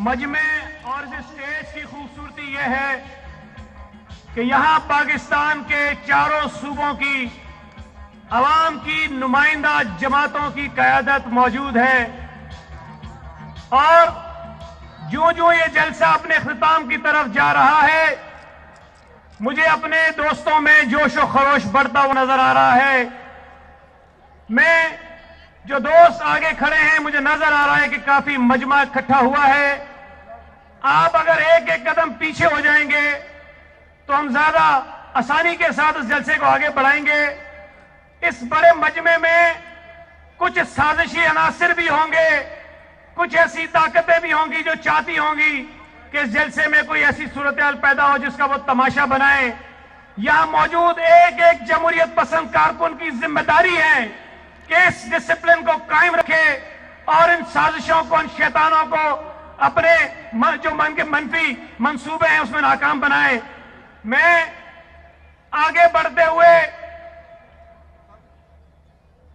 مجمع اور اس اسٹیج کی خوبصورتی یہ ہے کہ یہاں پاکستان کے چاروں صوبوں کی عوام کی نمائندہ جماعتوں کی قیادت موجود ہے اور جو یہ جلسہ اپنے اختتام کی طرف جا رہا ہے مجھے اپنے دوستوں میں جوش و خروش بڑھتا ہوا نظر آ رہا ہے۔ میں جو دوست آگے کھڑے ہیں مجھے نظر آ رہا ہے کہ کافی مجمع اکٹھا ہوا ہے۔ آپ اگر ایک ایک قدم پیچھے ہو جائیں گے تو ہم زیادہ آسانی کے ساتھ اس جلسے کو آگے بڑھائیں گے۔ اس بڑے مجمع میں کچھ سازشی عناصر بھی ہوں گے، کچھ ایسی طاقتیں بھی ہوں گی جو چاہتی ہوں گی کہ اس جلسے میں کوئی ایسی صورتحال پیدا ہو جس کا وہ تماشا بنائے۔ یہاں موجود ایک ایک جمہوریت پسند کارکن کی ذمہ داری ہے کہ اس ڈسپلن کو قائم رکھے اور ان سازشوں کو، ان شیطانوں کو اپنے جو منفی منصوبے ہیں اس میں ناکام بنائے۔ میں آگے بڑھتے ہوئے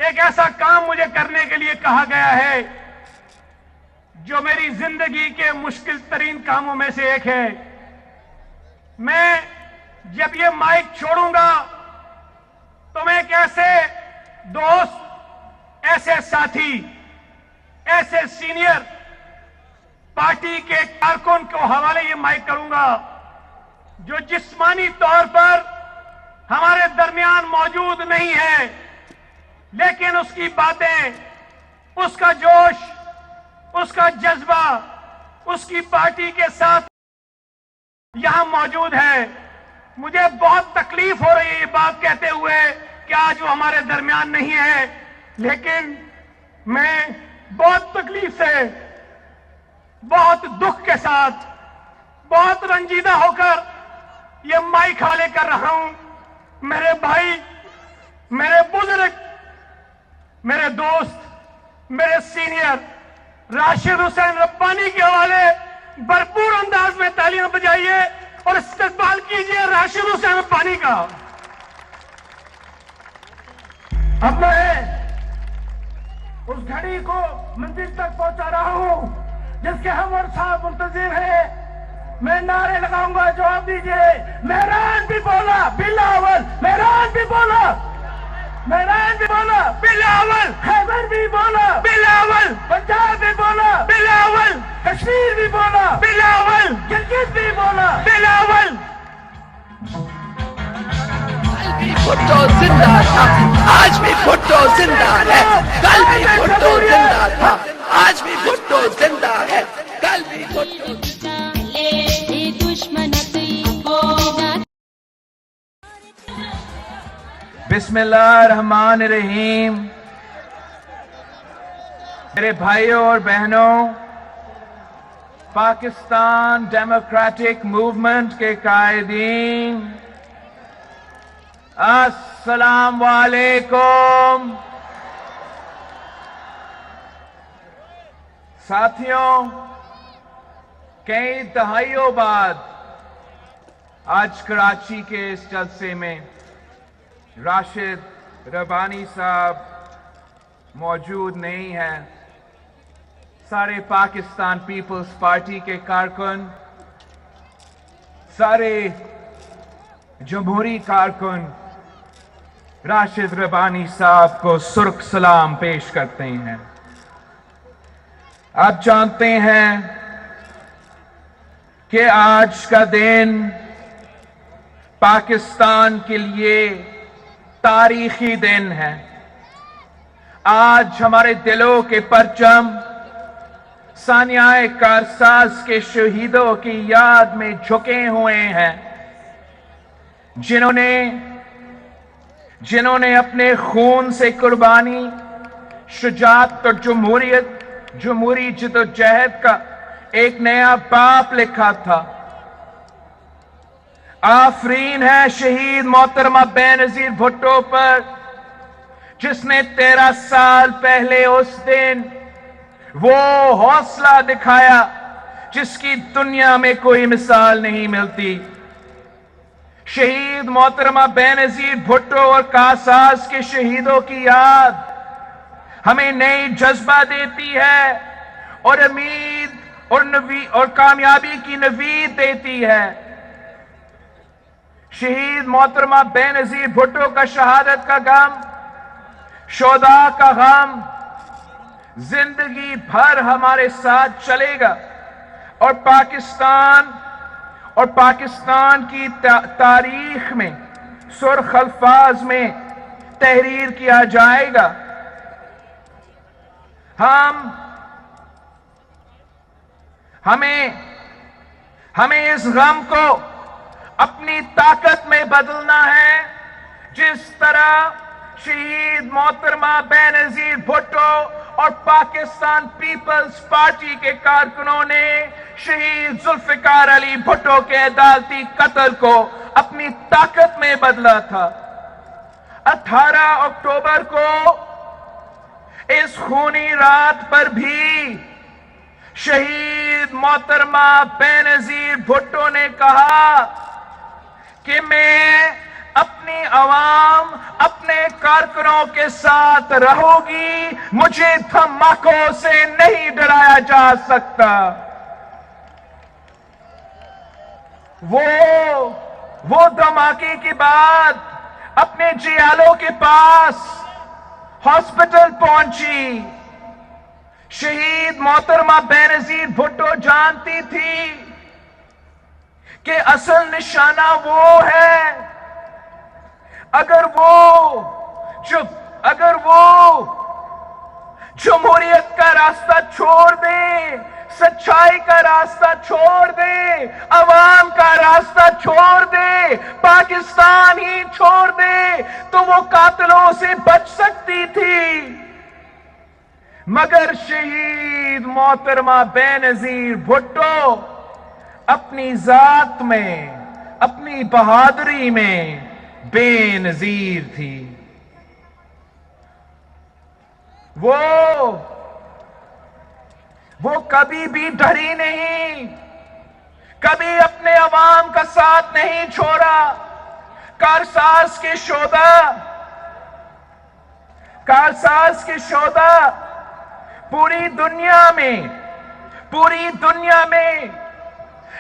ایک ایسا کام مجھے کرنے کے لیے کہا گیا ہے جو میری زندگی کے مشکل ترین کاموں میں سے ایک ہے۔ میں جب یہ مائک چھوڑوں گا تو میں ایک ایسے دوست، ایسے ساتھی، ایسے سینئر پارٹی کے کارکن کو حوالے یہ مائک کروں گا جو جسمانی طور پر ہمارے درمیان موجود نہیں ہے، لیکن اس کی باتیں، اس کا جوش، اس کا جذبہ، اس کی پارٹی کے ساتھ یہاں موجود ہے۔ مجھے بہت تکلیف ہو رہی ہے یہ بات کہتے ہوئے کہ آج وہ ہمارے درمیان نہیں ہے، لیکن میں بہت تکلیف سے، بہت دکھ کے ساتھ، بہت رنجیدہ ہو کر یہ مائک حوالے کر رہا ہوں۔ میرے بھائی، میرے بزرگ، میرے دوست، میرے سینئر راشد حسین ربانی کے حوالے بھرپور انداز میں تالیاں بجائیے اور استقبال کیجئے راشد حسین ربانی کا۔ اب میں اس گھڑی کو منزل تک پہنچا رہا ہوں جس کے ہم اور صاحب منتظر ہیں۔ میں نعرے لگاؤں گا، جواب دیجئے۔ مہران بھی بولا بلاول، مہران بھی بولا، مہران بھی بولا بلاول، خیبر بھی بولا بلاول، پنجاب بھی بولا بلاول، کشمیر بھی بولا بلاول، گلگت بھی بولا بلاول۔ بھٹو زندہ تھا، آج بھی بھٹو زندہ ہے، کل بھی بھٹو زندہ تھا، آج بھی بھٹو زندہ ہے، کل بھی بھٹو۔ بسم اللہ الرحمن الرحیم۔ میرے بھائیوں اور بہنوں، پاکستان ڈیموکریٹک موومنٹ کے قائدین، السلام علیکم۔ ساتھیوں، کئی دہائیوں بعد آج کراچی کے اس جلسے میں راشد ربانی صاحب موجود نہیں ہیں۔ سارے پاکستان پیپلز پارٹی کے کارکن، سارے جمہوری کارکن راشد ربانی صاحب کو سرخ سلام پیش کرتے ہیں۔ آپ جانتے ہیں کہ آج کا دن پاکستان کے لیے تاریخی دن ہے۔ آج ہمارے دلوں کے پرچم سانحۂ کارساز کے شہیدوں کی یاد میں جھکے ہوئے ہیں، جنہوں نے اپنے خون سے قربانی، شجاعت اور جمہوری جدوجہد کا ایک نیا باب لکھا تھا۔ آفرین ہے شہید محترمہ بینظیر بھٹو پر، جس نے 13 سال پہلے اس دن وہ حوصلہ دکھایا جس کی دنیا میں کوئی مثال نہیں ملتی۔ شہید محترمہ بینظیر بھٹو اور کاساس کے شہیدوں کی یاد ہمیں نئی جذبہ دیتی ہے اور امید اور کامیابی کی نوید دیتی ہے۔ شہید محترمہ بے نظیر بھٹو کا شہادت کا غم، شہداء کا غم زندگی بھر ہمارے ساتھ چلے گا، اور پاکستان کی تاریخ میں سرخ الفاظ میں تحریر کیا جائے گا۔ ہمیں اس غم کو اپنی طاقت میں بدلنا ہے، جس طرح شہید محترمہ بے نظیر بھٹو اور پاکستان پیپلز پارٹی کے کارکنوں نے شہید ذوالفقار علی بھٹو کے عدالتی قتل کو اپنی طاقت میں بدلا تھا۔ 18 اکتوبر کو اس خونی رات پر بھی شہید محترمہ بے نظیر بھٹو نے کہا کہ میں اپنی عوام، اپنے کارکنوں کے ساتھ رہوں گی، مجھے دھماکوں سے نہیں ڈرایا جا سکتا۔ وہ دھماکے کے بعد اپنے جیالوں کے پاس ہاسپٹل پہنچی۔ شہید محترمہ بے نظیر بھٹو جانتی تھی کہ اصل نشانہ وہ ہے، اگر وہ جمہوریت کا راستہ چھوڑ دے، سچائی کا راستہ چھوڑ دے، عوام کا راستہ چھوڑ دے، پاکستان ہی چھوڑ دے، تو وہ قاتلوں سے بچ سکتی تھی۔ مگر شہید محترمہ بے نظیر بھٹو اپنی ذات میں، اپنی بہادری میں بے نظیر تھی۔ وہ کبھی بھی ڈری نہیں، کبھی اپنے عوام کا ساتھ نہیں چھوڑا۔ کارساز کے شہداء پوری دنیا میں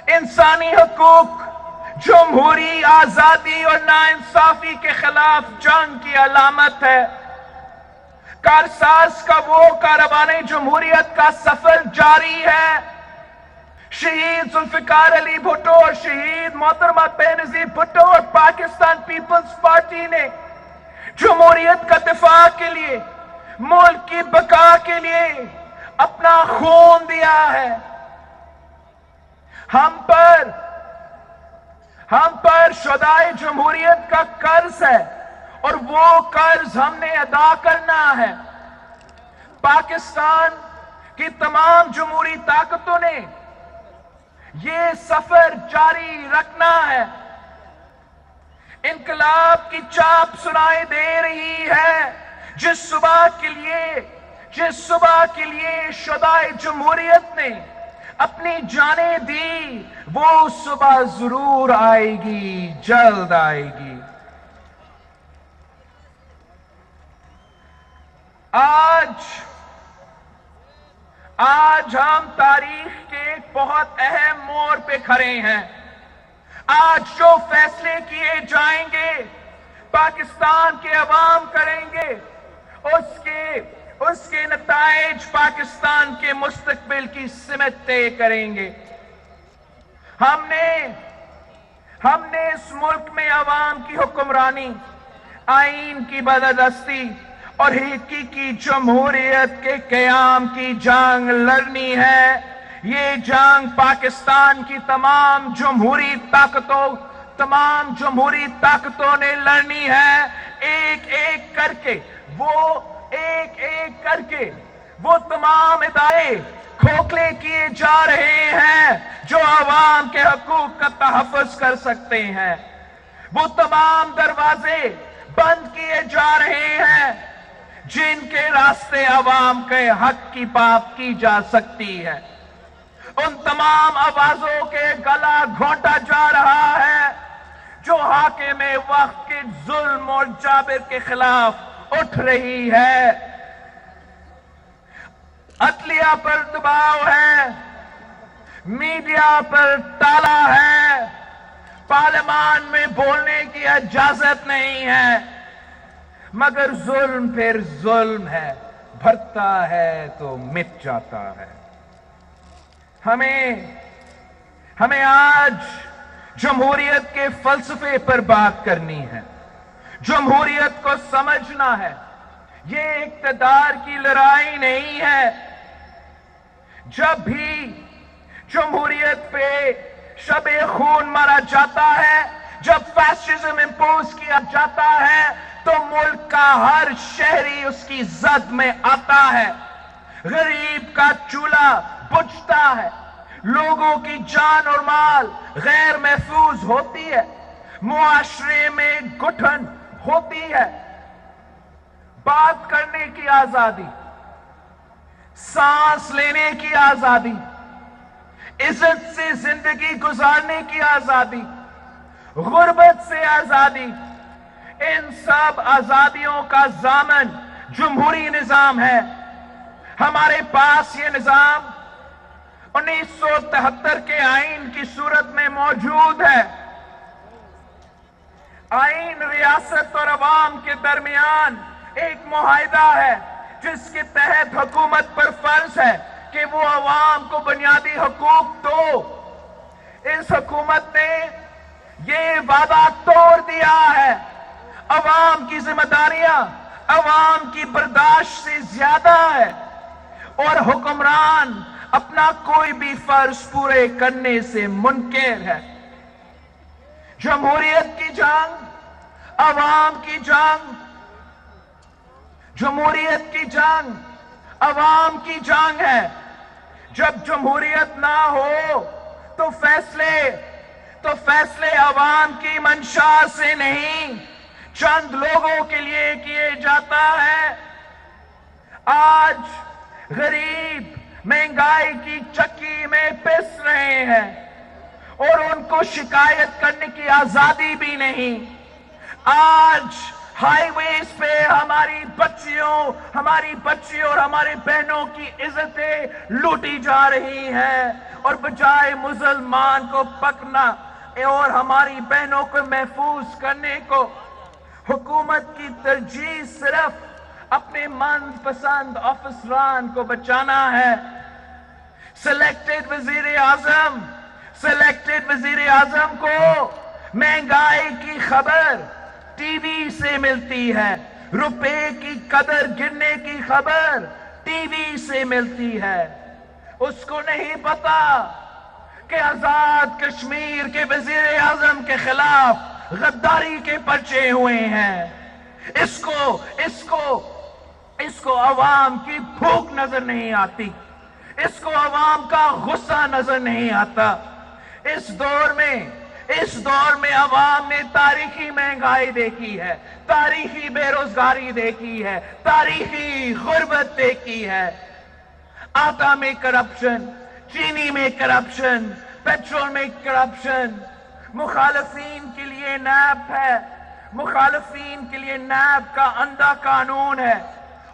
انسانی حقوق، جمہوری آزادی اور ناانصافی کے خلاف جنگ کی علامت ہے۔ کارساز کا وہ کاروان جمہوریت کا سفر جاری ہے۔ شہید ذوالفقار علی بھٹو اور شہید محترمہ بے نظیر بھٹو اور پاکستان پیپلز پارٹی نے جمہوریت کا دفاع کے لیے، ملک کی بقا کے لیے اپنا خون دیا ہے۔ ہم پر شہدائے جمہوریت کا قرض ہے، اور وہ قرض ہم نے ادا کرنا ہے۔ پاکستان کی تمام جمہوری طاقتوں نے یہ سفر جاری رکھنا ہے۔ انقلاب کی چاپ سنائی دے رہی ہے۔ جس صبح کے لیے شہدائے جمہوریت نے اپنی جانیں دی، وہ صبح ضرور آئے گی، جلد آئے گی۔ آج ہم تاریخ کے ایک بہت اہم موڑ پہ کھڑے ہیں۔ آج جو فیصلے کیے جائیں گے، پاکستان کے عوام کریں گے، اس کے نتائج پاکستان کے مستقبل کی سمت طے کریں گے۔ ہم نے اس ملک میں عوام کی حکمرانی، آئین کی بالادستی اور حقیقی جمہوریت کے قیام کی جنگ لڑنی ہے۔ یہ جنگ پاکستان کی تمام جمہوری طاقتوں نے لڑنی ہے۔ ایک ایک کر کے وہ تمام ادارے کھوکھلے کیے جا رہے ہیں جو عوام کے حقوق کا تحفظ کر سکتے ہیں۔ وہ تمام دروازے بند کیے جا رہے ہیں جن کے راستے عوام کے حق کی بات کی جا سکتی ہے۔ ان تمام آوازوں کے گلا گھونٹا جا رہا ہے جو حاکم وقت کے ظلم اور جابر کے خلاف اٹھ رہی ہے۔ عدلیہ پر دباؤ ہے، میڈیا پر تالا ہے، پارلیمان میں بولنے کی اجازت نہیں ہے، مگر ظلم پھر ظلم ہے، بھرتا ہے تو مٹ جاتا ہے۔ ہمیں آج جمہوریت کے فلسفے پر بات کرنی ہے، جمہوریت کو سمجھنا ہے۔ یہ اقتدار کی لڑائی نہیں ہے۔ جب بھی جمہوریت پہ شب خون مارا جاتا ہے، جب فیشزم امپوز کیا جاتا ہے، تو ملک کا ہر شہری اس کی زد میں آتا ہے، غریب کا چولہا بجھتا ہے، لوگوں کی جان اور مال غیر محفوظ ہوتی ہے، معاشرے میں گٹھن ہوتی ہے۔ بات کرنے کی آزادی، سانس لینے کی آزادی، عزت سے زندگی گزارنے کی آزادی، غربت سے آزادی، ان سب آزادیوں کا ضامن جمہوری نظام ہے۔ ہمارے پاس یہ نظام 1973 کے آئین کی صورت میں موجود ہے۔ آئین ریاست اور عوام کے درمیان ایک معاہدہ ہے، جس کے تحت حکومت پر فرض ہے کہ وہ عوام کو بنیادی حقوق دو۔ اس حکومت نے یہ وعدہ توڑ دیا ہے۔ عوام کی ذمہ داریاں عوام کی برداشت سے زیادہ ہے، اور حکمران اپنا کوئی بھی فرض پورے کرنے سے منکر ہے۔ جمہوریت کی جنگ، عوام کی جنگ، جمہوریت کی جنگ عوام کی جنگ ہے۔ جب جمہوریت نہ ہو تو فیصلے عوام کی منشا سے نہیں، چند لوگوں کے لیے کیے جاتا ہے۔ آج غریب مہنگائی کی چکی میں پس رہے ہیں، اور ان کو شکایت کرنے کی آزادی بھی نہیں۔ آج ہائی ویز پہ ہماری بچیوں اور ہماری بہنوں کی عزتیں لوٹی جا رہی ہیں، اور بجائے مسلمان کو پکڑنا اور ہماری بہنوں کو محفوظ کرنے کو، حکومت کی ترجیح صرف اپنے من پسند افسران کو بچانا ہے۔ سلیکٹڈ وزیر اعظم کو مہنگائی کی خبر ٹی وی سے ملتی ہے، روپے کی قدر گرنے کی خبر ٹی وی سے ملتی ہے۔ اس کو نہیں پتا کہ آزاد کشمیر کے وزیر اعظم کے خلاف غداری کے پرچے ہوئے ہیں۔ اس کو عوام کی بھوک نظر نہیں آتی، اس کو عوام کا غصہ نظر نہیں آتا۔ اس دور میں عوام نے تاریخی مہنگائی دیکھی ہے، تاریخی بے روزگاری دیکھی ہے، تاریخی غربت دیکھی ہے۔ آٹا میں کرپشن، چینی میں کرپشن، پیٹرول میں کرپشن، مخالفین کے لیے نیب ہے، مخالفین کے لیے نیب کا اندھا قانون ہے،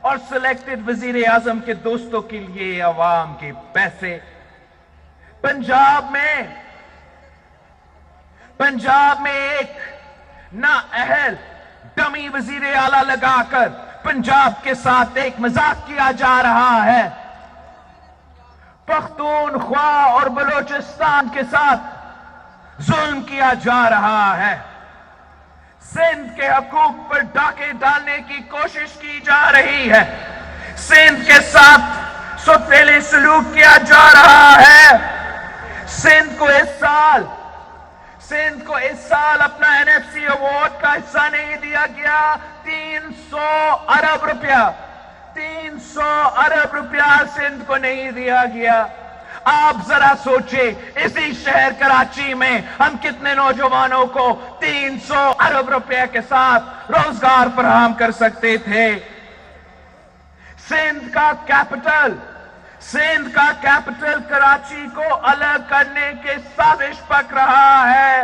اور سلیکٹڈ وزیر اعظم کے دوستوں کے لیے عوام کے پیسے۔ پنجاب میں ایک نااہل ڈمی وزیر اعلیٰ لگا کر پنجاب کے ساتھ ایک مذاق کیا جا رہا ہے۔ پختونخوا اور بلوچستان کے ساتھ ظلم کیا جا رہا ہے۔ سندھ کے حقوق پر ڈاکے ڈالنے کی کوشش کی جا رہی ہے۔ سندھ کے ساتھ سوتیلے سلوک کیا جا رہا ہے۔ سندھ کو اس سال اپنا NFC ایوارڈ کا حصہ نہیں دیا گیا۔ 300 ارب روپیہ سندھ کو نہیں دیا گیا۔ آپ ذرا سوچیں، اسی شہر کراچی میں ہم کتنے نوجوانوں کو 300 ارب روپے کے ساتھ روزگار فراہم کر سکتے تھے۔ سندھ کا کیپٹل کراچی کو الگ کرنے کی سازش پک رہا ہے۔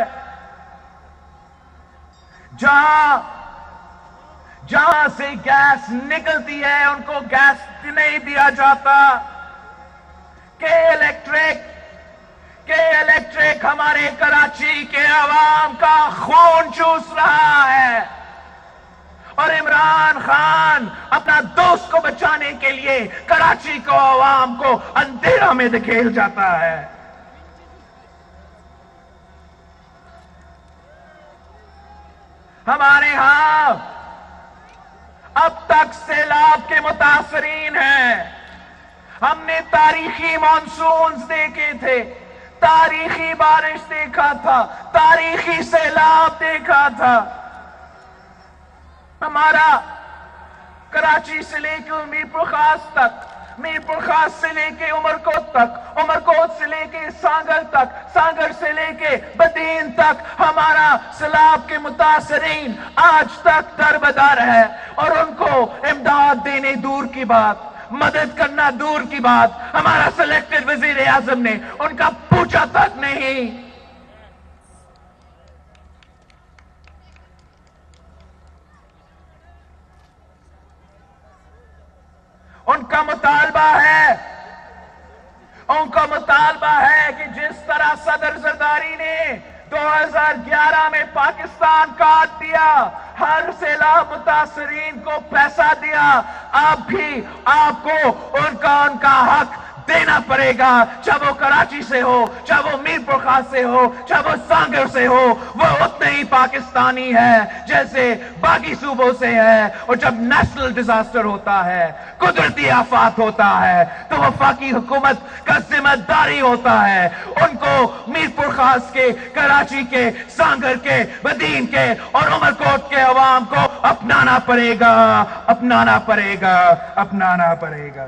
جہاں سے گیس نکلتی ہے ان کو گیس نہیں دیا جاتا۔ کہ ہمارے کراچی کے عوام کا خون چوس رہا ہے، اور عمران خان اپنا دوست کو بچانے کے لیے کراچی کو عوام کو اندھیرا میں دھکیل جاتا ہے۔ ہمارے ہاں اب تک سیلاب کے متاثرین ہیں۔ ہم نے تاریخی مانسونز دیکھے تھے، تاریخی بارش دیکھا تھا، تاریخی سیلاب دیکھا تھا۔ ہمارا کراچی سے لے کے میرپور خاص تک، میرپور خاص سے لے کے عمرکوٹ تک، عمرکوٹ سے لے کے سانگر تک، سانگر سے لے کے بدین تک ہمارا سیلاب کے متاثرین آج تک دربدر ہے، اور ان کو امداد دینے دور کی بات، مدد کرنا دور کی بات، ہمارا سلیکٹڈ وزیر اعظم نے ان کا پوچھا تک نہیں۔ ان کا مطالبہ ہے کہ جس طرح صدر زرداری نے 2011 میں پاکستان کاٹ دیا، ہر سیلاب متاثرین کو پیسہ دیا، اب بھی آپ کو ان کا حق دینا پڑے گا، چاہے وہ کراچی سے ہو، چاہے وہ میرپور خاص سے ہو، چاہے وہ سانگر سے ہو، وہ اتنے ہی پاکستانی ہے جیسے باقی صوبوں سے ہے۔ اور جب نیشنل ڈیزاسٹر ہوتا ہے، قدرتی آفات ہوتا ہے، تو وفاقی حکومت کا ذمہ داری ہوتا ہے ان کو میرپور خاص کے، کراچی کے، سانگر کے، بدین کے اور عمرکوٹ کے عوام کو اپنانا پڑے گا، اپنانا پڑے گا، اپنانا پڑے گا۔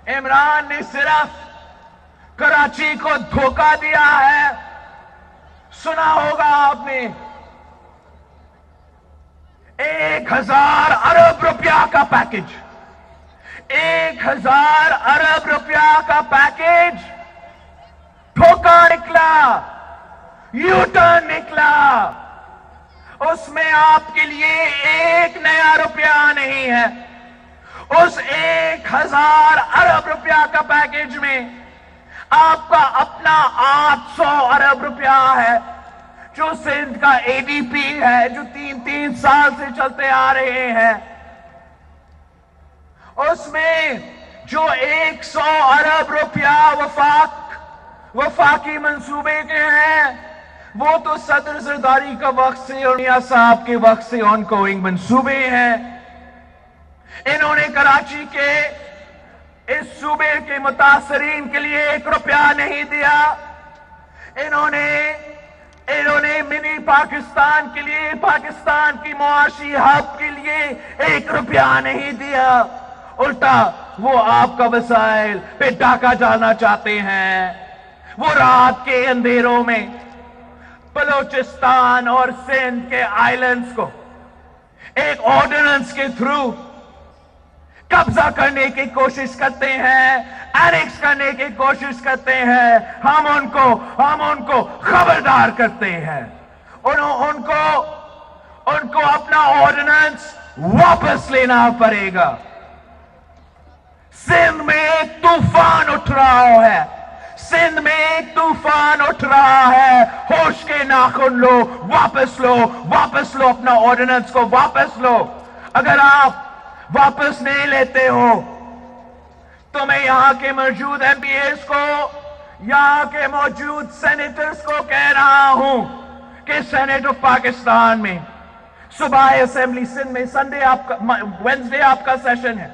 عمران نے صرف کراچی کو دھوکہ دیا ہے۔ سنا ہوگا آپ نے 1000 ارب روپیہ کا پیکج، 1000 ارب روپیہ کا پیکج دھوکہ نکلا، یو ٹرن نکلا۔ اس میں آپ کے لیے ایک نیا روپیہ نہیں ہے۔ اس 1000 ارب روپیہ کا پیکج میں آپ کا اپنا 800 ارب روپیہ ہے، جو سندھ کا اے ڈی پی ہے، جو 3 سال سے چلتے آ رہے ہیں۔ اس میں جو 100 ارب روپیہ وفاقی منصوبے کے ہیں، وہ تو صدر زرداری کا وقت سے اور میاں صاحب کے وقت سے آن گوئنگ منصوبے ہیں۔ انہوں نے کراچی کے اس صوبے کے متاثرین کے لیے 1 روپیہ نہیں دیا۔ انہوں نے منی پاکستان کے لیے، پاکستان کی معاشی ہب کے لیے 1 روپیہ نہیں دیا۔ الٹا وہ آپ کا وسائل پہ ڈاکہ ڈالنا چاہتے ہیں۔ وہ رات کے اندھیروں میں بلوچستان اور سندھ کے آئلینڈز کو ایک آرڈیننس کے تھرو قبضہ کرنے کی کوشش کرتے ہیں، اینیکس کرنے کی کوشش کرتے ہیں۔ ہم ان کو خبردار کرتے ہیں، ان کو اپنا آرڈیننس واپس لینا پڑے گا۔ سندھ میں ایک طوفان اٹھ رہا ہے، سندھ میں ایک طوفان اٹھ رہا ہے۔ ہوش کے ناخن لو، واپس لو، واپس لو، اپنا آرڈیننس کو واپس لو۔ اگر آپ واپس نہیں لیتے ہو تو میں یہاں کے موجود ایم پی ایز کو، یہاں کے موجود سینیٹرز کو کہہ رہا ہوں کہ سینیٹ آف پاکستان میں صبح اسمبلی سندھ میں وینسڈے آپ کا سیشن ہے،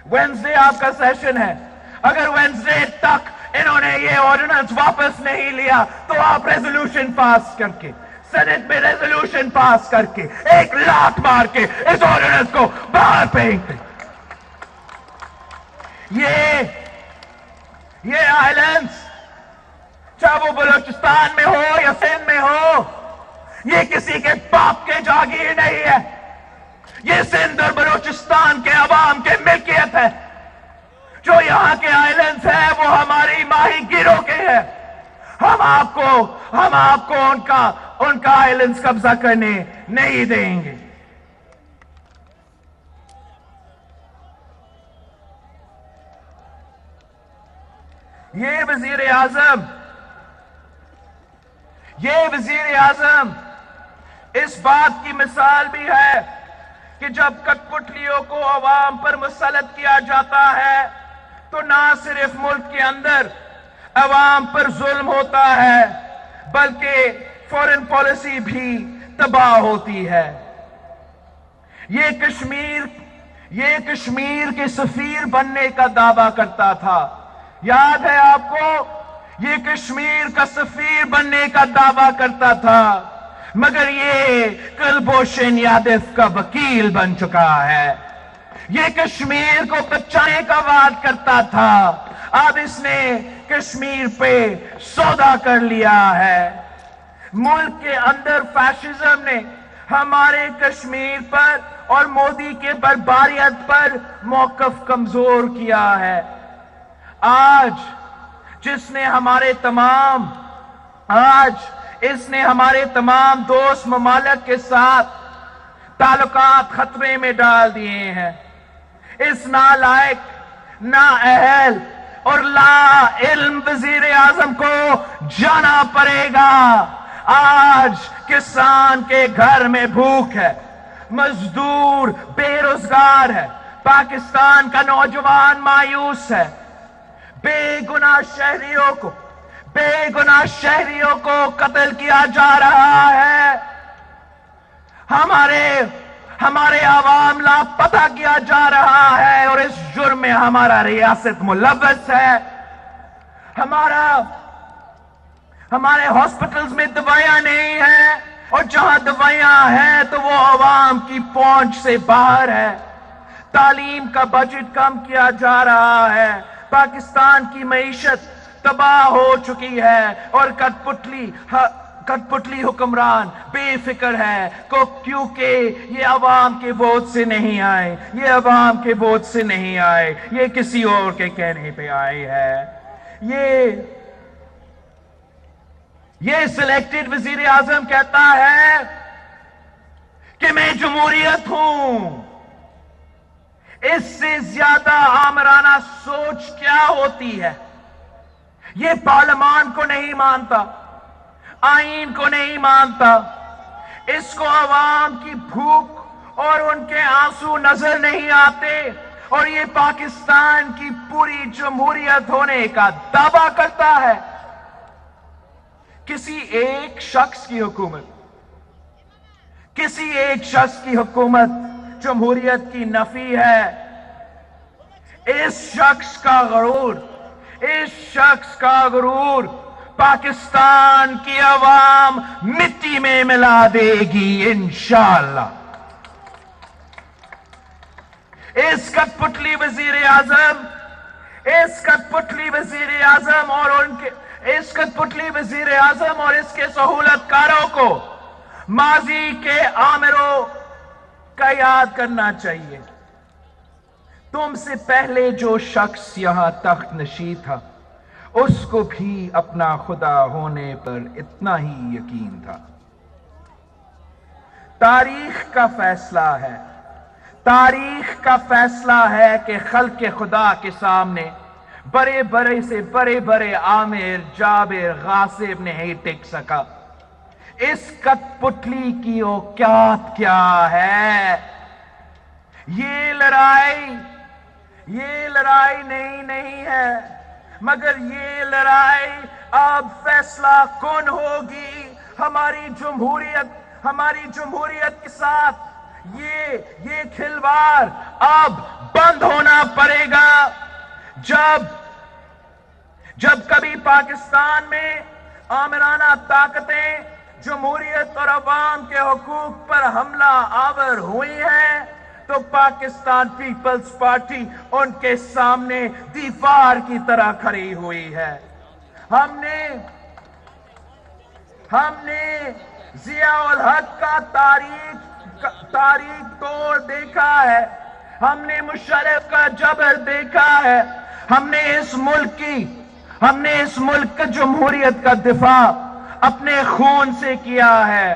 وینسڈے آپ کا سیشن ہے۔ اگر وینسڈے تک انہوں نے یہ آرڈیننس واپس نہیں لیا تو آپ ریزولوشن پاس کر کے، سینٹ میں ریزولوشن پاس کر کے، ایک لات مار کے اس آرڈیننس کو باہر پھینک دیں۔ یہ آئلینڈز، چاہے وہ بلوچستان میں ہو یا سندھ میں ہو، یہ کسی کے باپ کے جاگیر نہیں ہے۔ یہ سندھ اور بلوچستان کے عوام کے ملکیت ہے۔ جو یہاں کے آئلینڈز ہیں وہ ہماری ماہی گیروں کے ہیں۔ ہم آپ کو ان کا آئلینڈز قبضہ کرنے نہیں دیں گے۔ یہ وزیر اعظم اس بات کی مثال بھی ہے کہ جب کٹپٹلیوں کو عوام پر مسلط کیا جاتا ہے تو نہ صرف ملک کے اندر عوام پر ظلم ہوتا ہے بلکہ فورن پالیسی بھی تباہ ہوتی ہے۔ یہ کشمیر کے سفیر بننے کا دعویٰ کرتا تھا، یاد ہے آپ کو؟ یہ کشمیر کا سفیر بننے کا دعویٰ کرتا تھا، مگر یہ کلبھوشن یادو کا وکیل بن چکا ہے۔ یہ کشمیر کو بچانے کا وعدہ کرتا تھا، اب اس نے کشمیر پہ سودا کر لیا ہے۔ ملک کے اندر فیشزم نے ہمارے کشمیر پر اور مودی کے بربریت پر موقف کمزور کیا ہے۔ آج اس نے ہمارے تمام دوست ممالک کے ساتھ تعلقات خطرے میں ڈال دیے ہیں۔ اس نالائق، نااہل اور لا علم وزیر اعظم کو جانا پڑے گا۔ آج کسان کے گھر میں بھوک ہے، مزدور بے روزگار ہے، پاکستان کا نوجوان مایوس ہے، بے گناہ شہریوں کو قتل کیا جا رہا ہے، ہمارے عوام لاپتہ کیا جا رہا ہے اور اس جرم میں ہمارا ریاست ملوث ہے۔ ہمارے ہاسپٹلز میں دوائیاں نہیں ہیں، اور جہاں دوائیاں ہیں تو وہ عوام کی پہنچ سے باہر ہے۔ تعلیم کا بجٹ کم کیا جا رہا ہے، پاکستان کی معیشت تباہ ہو چکی ہے اور کٹپٹلی حکمران بے فکر ہے کیونکہ یہ عوام کے ووٹ سے نہیں آئے، یہ کسی اور کے کہنے پہ آئے ہے۔ یہ سلیکٹڈ وزیر اعظم کہتا ہے کہ میں جمہوریت ہوں۔ اس سے زیادہ آمرانہ سوچ کیا ہوتی ہے؟ یہ پارلیمان کو نہیں مانتا، آئین کو نہیں مانتا، اس کو عوام کی بھوک اور ان کے آنسو نظر نہیں آتے، اور یہ پاکستان کی پوری جمہوریت ہونے کا دعویٰ کرتا ہے۔ کسی ایک شخص کی حکومت جمہوریت کی نفی ہے۔ اس شخص کا غرور پاکستان کی عوام مٹی میں ملا دے گی انشاءاللہ۔ اس کٹپٹلی وزیر اعظم اور اس کے سہولت کاروں کو ماضی کے آمروں کا یاد کرنا چاہیے۔ تم سے پہلے جو شخص یہاں تخت نشین تھا اس کو بھی اپنا خدا ہونے پر اتنا ہی یقین تھا۔ تاریخ کا فیصلہ ہے کہ خلق خدا کے سامنے بڑے عامر جابر غاصب نہیں ٹک سکا۔ اس کٹپٹلی کی اوقات کیا ہے؟ یہ لڑائی نہیں ہے، مگر یہ لڑائی اب فیصلہ کن ہوگی۔ ہماری جمہوریت کے ساتھ یہ کھلواڑ اب بند ہونا پڑے گا۔ جب کبھی پاکستان میں آمرانہ طاقتیں جمہوریت اور عوام کے حقوق پر حملہ آور ہوئی ہیں تو پاکستان پیپلز پارٹی ان کے سامنے دیوار کی طرح کھڑی ہوئی ہے۔ ہم نے ضیاء الحق کا تاریخ توڑ دیکھا ہے، ہم نے مشرف کا جبر دیکھا ہے، ہم نے اس ملک کا جمہوریت کا دفاع اپنے خون سے کیا ہے۔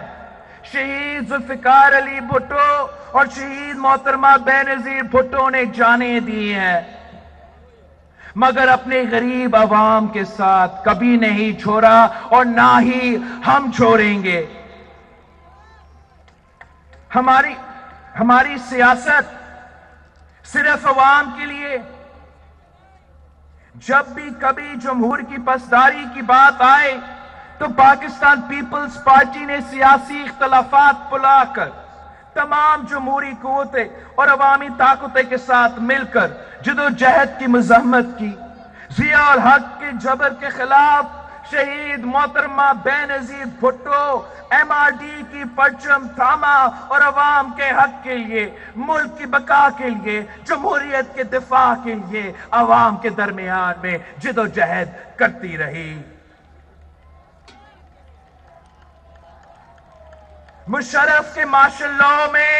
شہید ذوالفقار علی بھٹو اور شہید محترمہ بے نظیر بھٹو نے جانیں دی ہیں، مگر اپنے غریب عوام کے ساتھ کبھی نہیں چھوڑا اور نہ ہی ہم چھوڑیں گے. ہماری سیاست صرف عوام کے لیے. جب بھی کبھی جمہور کی پاسداری کی بات آئے تو پاکستان پیپلز پارٹی نے سیاسی اختلافات بھلا کر تمام جمہوری قوتیں اور عوامی طاقتیں کے ساتھ مل کر جدوجہد کی مزاحمت کی. ضیاء الحق کے جبر کے خلاف شہید محترمہ بے نظیر بھٹو MRD کی پرچم تھاما اور عوام کے حق کے لیے، ملک کی بقا کے لیے، جمہوریت کے دفاع کے لیے عوام کے درمیان میں جدوجہد کرتی رہی. مشرف کے مارشل لاء میں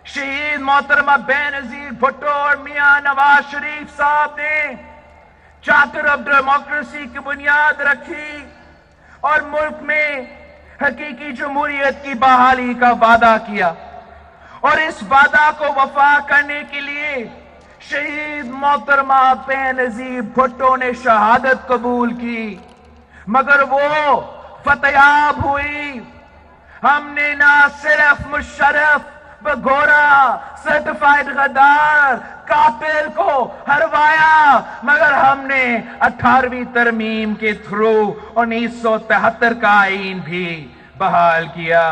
شہید محترمہ بے نظیر بھٹو اور میاں نواز شریف صاحب نے چارٹر آف ڈیموکریسی کی بنیاد رکھی اور ملک میں حقیقی جمہوریت کی بحالی کا وعدہ کیا. اور اس وعدہ کو وفا کرنے کے لیے شہید محترمہ بے نظیر بھٹو نے شہادت قبول کی، مگر وہ فتح یاب ہوئی. ہم نے نہ صرف مشرف بگورا سرٹیفائیڈ غدار قاتل کو ہروایا، مگر ہم نے 18ویں ترمیم کے تھرو 1973 کا آئین بھی بحال کیا.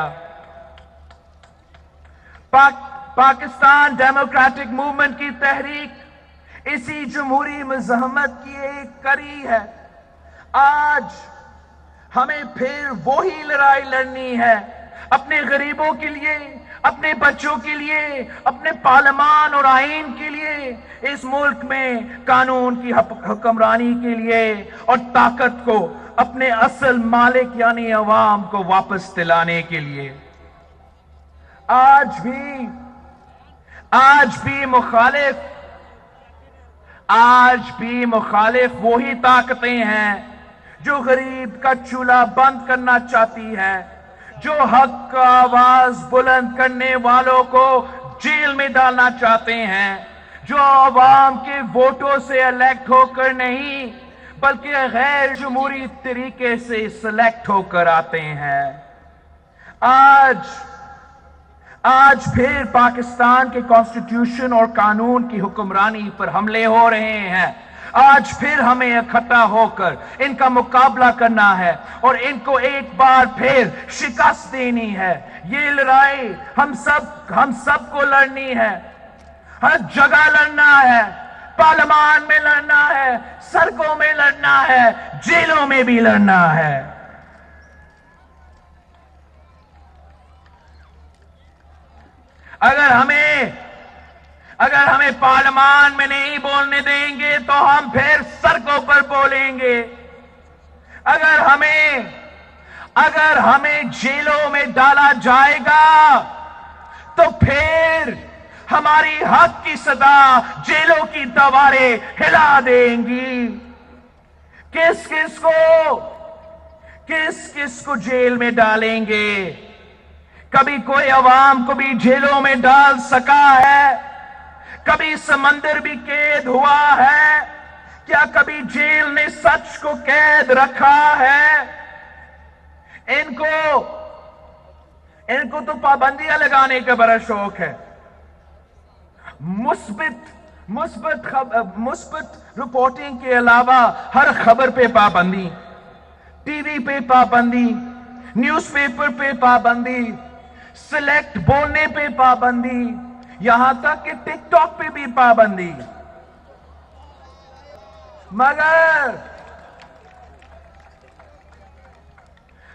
پاکستان ڈیموکریٹک موومنٹ کی تحریک اسی جمہوری مزاحمت کی ایک کڑی ہے. آج ہمیں پھر وہی لڑائی لڑنی ہے، اپنے غریبوں کے لیے، اپنے بچوں کے لیے، اپنے پارلیمان اور آئین کے لیے، اس ملک میں قانون کی حکمرانی کے لیے اور طاقت کو اپنے اصل مالک یعنی عوام کو واپس دلانے کے لیے. آج بھی مخالف وہی طاقتیں ہیں جو غریب کا چولہا بند کرنا چاہتی ہیں، جو حق کا آواز بلند کرنے والوں کو جیل میں ڈالنا چاہتے ہیں، جو عوام کے ووٹوں سے الیکٹ ہو کر نہیں بلکہ غیر جمہوری طریقے سے سلیکٹ ہو کر آتے ہیں. آج پھر پاکستان کے کانسٹیٹیوشن اور قانون کی حکمرانی پر حملے ہو رہے ہیں. آج پھر ہمیں اکٹھا ہو کر ان کا مقابلہ کرنا ہے اور ان کو ایک بار پھر شکست دینی ہے. یہ لڑائی ہم سب کو لڑنی ہے، ہر جگہ لڑنا ہے، پارلیمان میں لڑنا ہے، سڑکوں میں لڑنا ہے، جیلوں میں بھی لڑنا ہے. اگر ہمیں پارلیمان میں نہیں بولنے دیں گے تو ہم پھر سڑکوں پر بولیں گے. اگر ہمیں جیلوں میں ڈالا جائے گا تو پھر ہماری حق کی صدا جیلوں کی دیواریں ہلا دیں گی. کس کس کو جیل میں ڈالیں گے؟ کبھی کوئی عوام کو بھی جیلوں میں ڈال سکا ہے؟ کبھی سمندر بھی قید ہوا ہے؟ کیا کبھی جیل نے سچ کو قید رکھا ہے؟ ان کو تو پابندیاں لگانے کا بڑا شوق ہے. مثبت رپورٹنگ کے علاوہ ہر خبر پہ پابندی، ٹی وی پہ پابندی، نیوز پیپر پہ پابندی، سلیکٹ بولنے پہ پابندی، یہاں تک کہ ٹک ٹاک پہ بھی پابندی.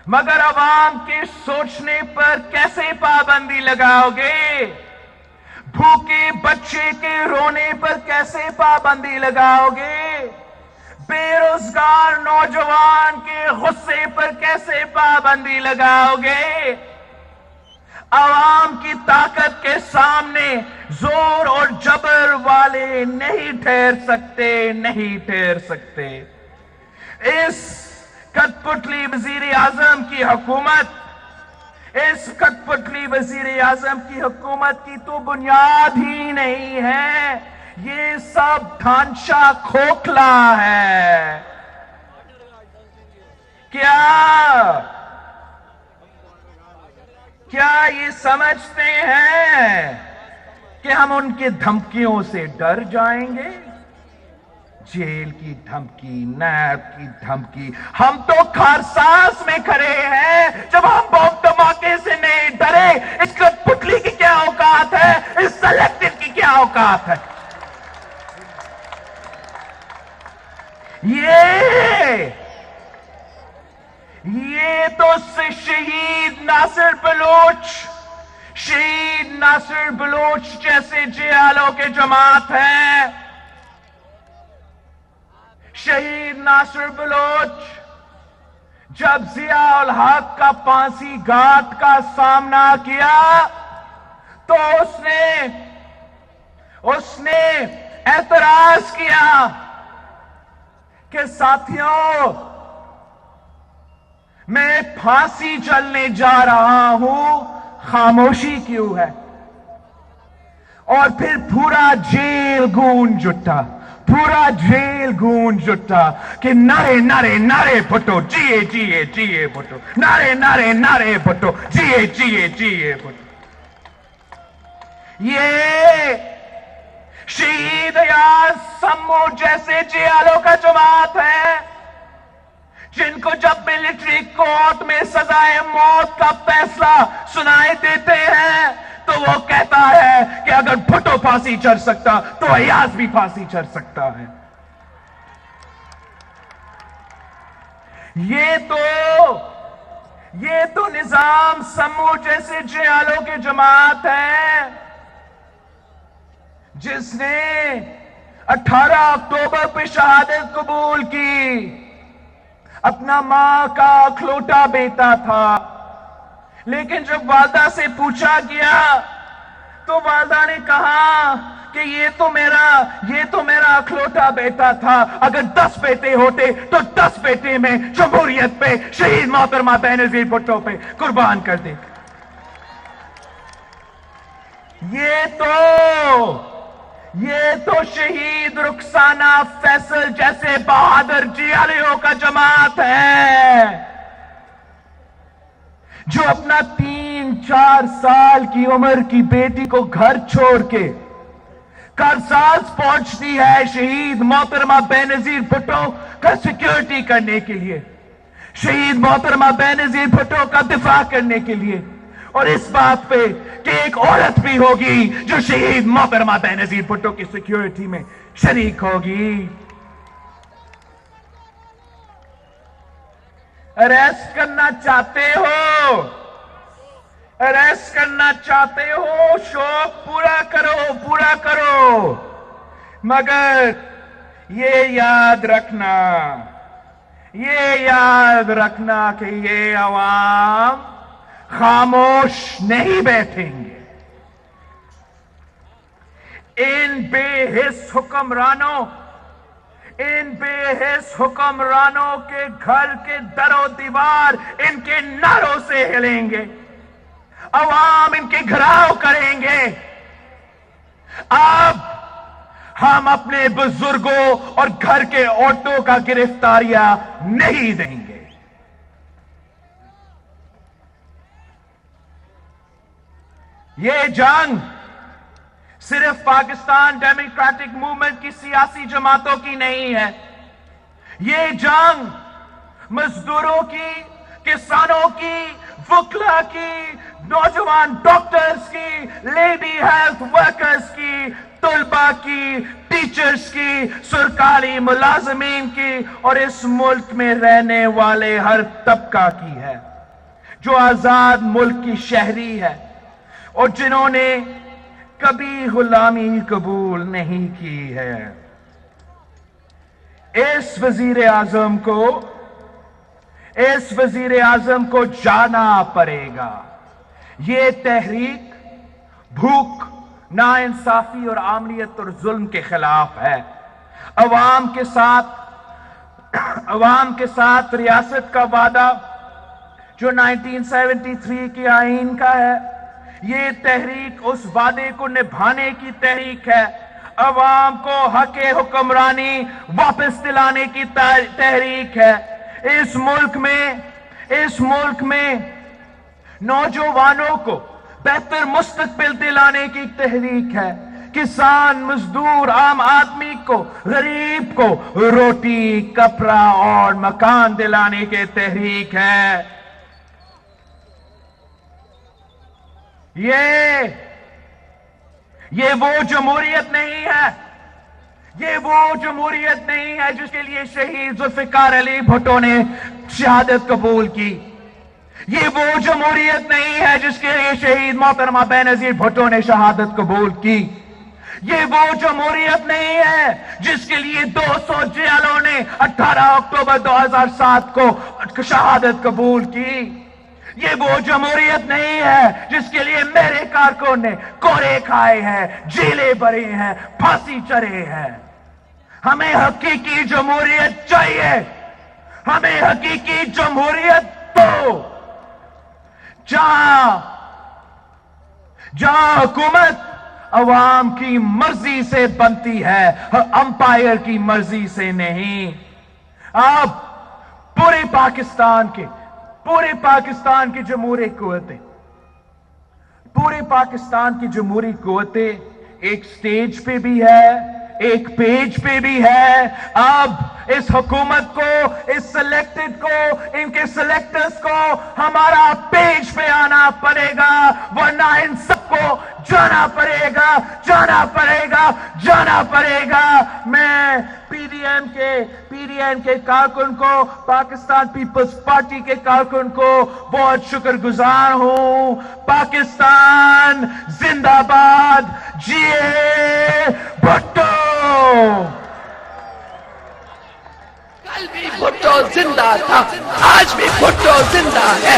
مگر عوام کے سوچنے پر کیسے پابندی لگاؤ گے؟ بھوکے بچے کے رونے پر کیسے پابندی لگاؤ گے؟ بے روزگار نوجوان کے غصے پر کیسے پابندی لگاؤ گے؟ عوام کی طاقت کے سامنے زور اور جبر والے نہیں ٹھہر سکتے. اس کٹ پتلی وزیر اعظم کی حکومت کی تو بنیاد ہی نہیں ہے. یہ سب ڈھانچہ کھوکھلا ہے. کیا یہ سمجھتے ہیں کہ ہم ان کی دھمکیوں سے ڈر جائیں گے؟ جیل کی دھمکی، نیب کی دھمکی. ہم تو کارساز میں کھڑے ہیں جب ہم بم دھماکے سے نہیں ڈرے. اس کو پتلی کی کیا اوقات ہے؟ اس سلیکٹر کی کیا اوقات ہے؟ یہ تو شہید ناصر بلوچ جیسے جیالوں کے جماعت ہیں. شہید ناصر بلوچ جب ضیاء الحق کا پھانسی گھاٹ کا سامنا کیا تو اس نے اعتراض کیا کہ ساتھیوں، میں پھانسی چلنے جا رہا ہوں، خاموشی کیوں ہے؟ اور پھر پورا جیل گونج اٹھا کہ نعرے بھٹو، جیے بھٹو، نعرے بھٹو، جیے بھٹو. یہ شہید ایاز سمو جیسے جیالوں کا جماعت ہے جن کو جب ملٹری کورٹ میں سزائے موت کا فیصلہ سنائی دیتے ہیں تو وہ کہتا ہے کہ اگر بھٹو پھانسی چڑھ سکتا تو ایاز بھی پھانسی چڑھ سکتا ہے. یہ تو نظام سمو جیسے جیالوں کی جماعت ہے جس نے 18 اکتوبر پہ شہادت قبول کی. اپنا ماں کا اکھلوٹا بیٹا تھا، لیکن جب والدہ سے پوچھا گیا تو والدہ نے کہا کہ یہ تو میرا اکھلوٹا بیٹا تھا. اگر 10 بیٹے ہوتے تو 10 بیٹے میں جمہوریت پہ، شہید محترمہ بینظیر بھٹو پہ قربان کر دے. یہ تو شہید رخسانہ فیصل جیسے بہادر جیالیوں کا جماعت ہے جو اپنا 3-4 سال کی عمر کی بیٹی کو گھر چھوڑ کے کارساز پہنچتی ہے شہید محترمہ بینظیر بھٹو کا سیکیورٹی کرنے کے لیے، شہید محترمہ بینظیر بھٹو کا دفاع کرنے کے لیے. اور اس بات پہ کہ ایک عورت بھی ہوگی جو شہید محترمہ بینظیر بھٹو کی سیکیورٹی میں شریک ہوگی. اریسٹ کرنا چاہتے ہو، شوق پورا کرو، مگر یہ یاد رکھنا کہ یہ عوام خاموش نہیں بیٹھیں گے. ان بے حس حکمرانوں کے گھر کے در و دیوار ان کے نعروں سے ہلیں گے. عوام ان کے گھراؤ کریں گے. اب ہم اپنے بزرگوں اور گھر کے عورتوں کا گرفتاریاں نہیں دیں گے. یہ جنگ صرف پاکستان ڈیموکریٹک موومنٹ کی سیاسی جماعتوں کی نہیں ہے. یہ جنگ مزدوروں کی، کسانوں کی، وکلا کی، نوجوان ڈاکٹرز کی، لیڈی ہیلتھ ورکرز کی، طلباء کی، ٹیچرز کی، سرکاری ملازمین کی اور اس ملک میں رہنے والے ہر طبقہ کی ہے جو آزاد ملک کی شہری ہے اور جنہوں نے کبھی غلامی قبول نہیں کی ہے. اس وزیر اعظم کو جانا پڑے گا. یہ تحریک بھوک، ناانصافی اور عاملیت اور ظلم کے خلاف ہے. عوام کے ساتھ ریاست کا وعدہ جو 1973 کی آئین کا ہے، یہ تحریک اس وعدے کو نبھانے کی تحریک ہے. عوام کو حق حکمرانی واپس دلانے کی تحریک ہے. اس ملک میں نوجوانوں کو بہتر مستقبل دلانے کی تحریک ہے. کسان، مزدور، عام آدمی کو، غریب کو روٹی، کپڑا اور مکان دلانے کی تحریک ہے. یہ وہ جمہوریت نہیں ہے. یہ وہ جمہوریت نہیں ہے جس کے لیے شہید ذوالفقار علی بھٹو نے شہادت قبول کی. یہ وہ جمہوریت نہیں ہے جس کے لیے شہید محترمہ بے نظیر بھٹو نے شہادت قبول کی. یہ وہ جمہوریت نہیں ہے جس کے لیے 200 جیلوں نے 18 اکتوبر 2007 کو شہادت قبول کی. یہ وہ جمہوریت نہیں ہے جس کے لیے میرے کارکن نے کوڑے کھائے ہیں، جیلیں بھری ہیں، پھانسی چڑھے ہیں. ہمیں حقیقی جمہوریت چاہیے. ہمیں حقیقی جمہوریت تو جہاں حکومت عوام کی مرضی سے بنتی ہے، امپائر کی مرضی سے نہیں. اب پورے پاکستان کی جمہوری قوتیں ایک سٹیج پہ بھی ہے، ایک پیج پہ بھی ہے. اب اس حکومت کو، اس سلیکٹڈ کو، ان کے سلیکٹرز کو ہمارا پیج پہ آنا پڑے گا، ورنہ ان سب کو جانا پڑے گا. میں پی ڈی ایم کے کارکن کو، پاکستان پیپلز پارٹی کے کارکن کو بہت شکر گزار ہوں. پاکستان زندہ باد. جیے بھٹو. کل بھی بھٹو زندہ تھا، آج بھی بھٹو زندہ ہے.